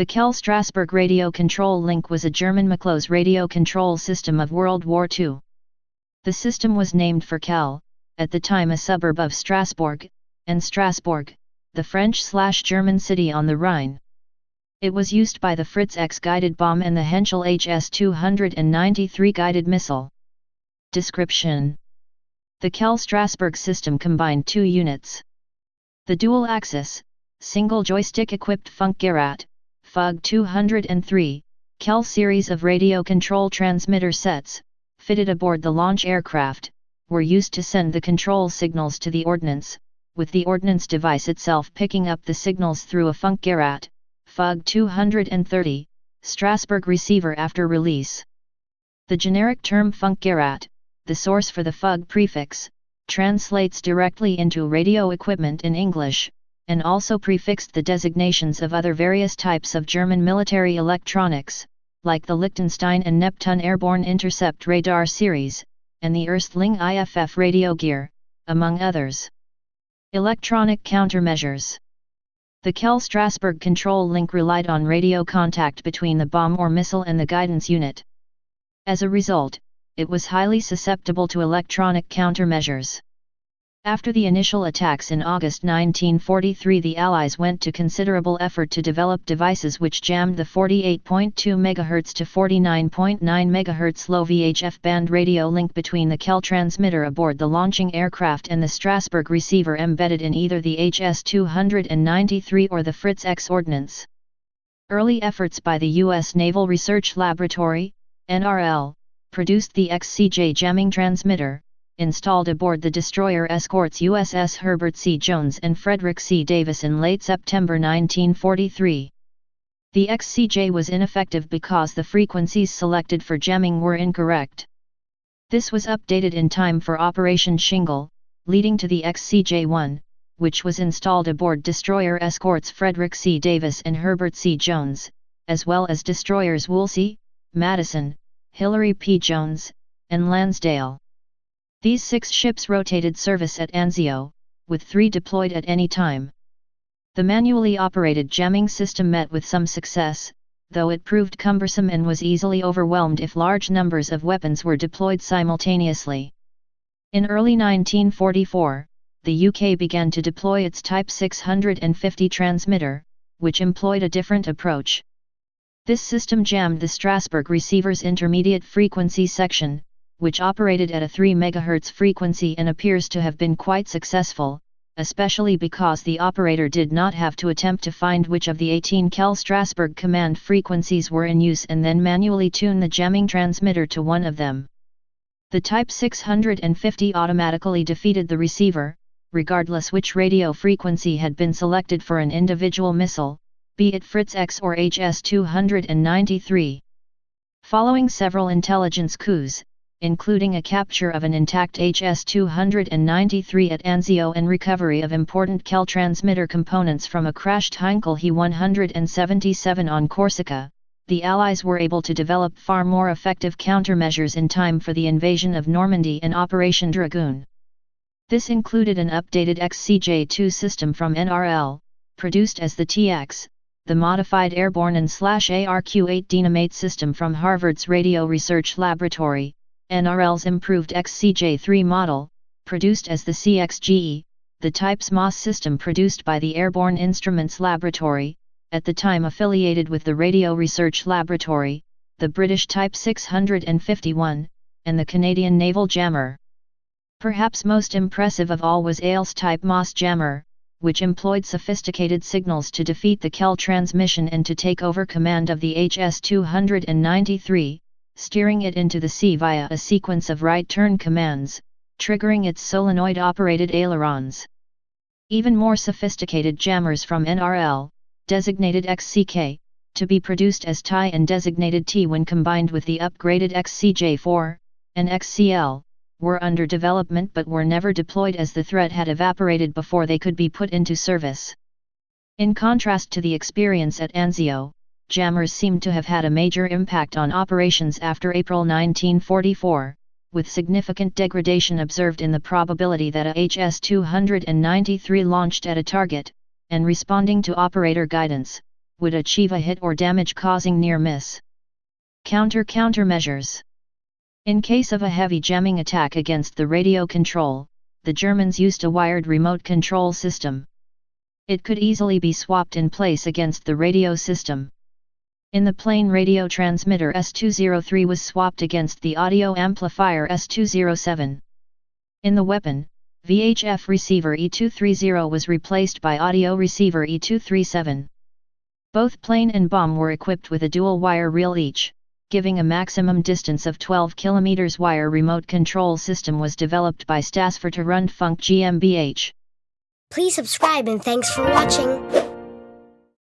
The Kehl Strasbourg radio control link was a German McClose radio control system of World War II. The system was named for Kehl, at the time a suburb of Strasbourg, and Strasbourg, the French/German city on the Rhine. It was used by the Fritz X guided bomb and the Henschel HS-293 guided missile. Description: the Kehl Strasbourg system combined two units. The dual-axis, single joystick-equipped Funkgerät, FUG 203, Kehl series of radio control transmitter sets, fitted aboard the launch aircraft, were used to send the control signals to the ordnance, with the ordnance device itself picking up the signals through a Funkgerät, FUG 230, Strasbourg receiver after release. The generic term Funkgerät, the source for the FUG prefix, translates directly into radio equipment in English, and also prefixed the designations of other various types of German military electronics, like the Liechtenstein and Neptun airborne intercept radar series, and the Erstling IFF radio gear, among others. Electronic countermeasures. The Kehl Strasbourg control link relied on radio contact between the bomb or missile and the guidance unit. As a result, it was highly susceptible to electronic countermeasures. After the initial attacks in August 1943, the Allies went to considerable effort to develop devices which jammed the 48.2 MHz to 49.9 MHz low VHF band radio link between the Kehl transmitter aboard the launching aircraft and the Strasbourg receiver embedded in either the HS-293 or the Fritz X ordnance. Early efforts by the U.S. Naval Research Laboratory, NRL, produced the XCJ jamming transmitter, installed aboard the destroyer escorts USS Herbert C. Jones and Frederick C. Davis in late September 1943. The XCJ was ineffective because the frequencies selected for jamming were incorrect. This was updated in time for Operation Shingle, leading to the XCJ-1, which was installed aboard destroyer escorts Frederick C. Davis and Herbert C. Jones, as well as destroyers Woolsey, Madison, Hillary P. Jones, and Lansdale. These 6 ships rotated service at Anzio, with 3 deployed at any time. The manually operated jamming system met with some success, though it proved cumbersome and was easily overwhelmed if large numbers of weapons were deployed simultaneously. In early 1944, the UK began to deploy its Type 650 transmitter, which employed a different approach. This system jammed the Strasbourg receiver's intermediate frequency section, which operated at a 3 MHz frequency and appears to have been quite successful, especially because the operator did not have to attempt to find which of the 18 Kehl Strasbourg command frequencies were in use and then manually tune the jamming transmitter to one of them. The Type 650 automatically defeated the receiver, regardless which radio frequency had been selected for an individual missile, be it Fritz X or HS-293. Following several intelligence coups, including a capture of an intact HS-293 at Anzio and recovery of important Kehl transmitter components from a crashed Heinkel He-177 on Corsica, the Allies were able to develop far more effective countermeasures in time for the invasion of Normandy and Operation Dragoon. This included an updated XCJ-2 system from NRL, produced as the TX, the modified airborne and /ARQ-8 dynamite system from Harvard's Radio Research Laboratory, NRL's improved XCJ-3 model, produced as the CXGE, the Type's MOS system produced by the Airborne Instruments Laboratory, at the time affiliated with the Radio Research Laboratory, the British Type 651, and the Canadian Naval Jammer. Perhaps most impressive of all was Ailes' Type MOS Jammer, which employed sophisticated signals to defeat the Kehl transmission and to take over command of the HS-293, steering it into the sea via a sequence of right-turn commands, triggering its solenoid-operated ailerons. Even more sophisticated jammers from NRL, designated XCK, to be produced as TI and designated T when combined with the upgraded XCJ4, and XCL, were under development but were never deployed as the threat had evaporated before they could be put into service. In contrast to the experience at Anzio, jammers seem to have had a major impact on operations after April 1944, with significant degradation observed in the probability that a HS-293 launched at a target, and responding to operator guidance, would achieve a hit or damage-causing near miss. Countermeasures. In case of a heavy jamming attack against the radio control, the Germans used a wired remote control system. It could easily be swapped in place against the radio system. In the plane radio transmitter S203 was swapped against the audio amplifier S207. In the weapon, VHF receiver E230 was replaced by audio receiver E237. Both plane and bomb were equipped with a dual-wire reel each, giving a maximum distance of 12 km. Wire remote control system was developed by Strasbourg to run Funk GmbH. Please subscribe and thanks for watching.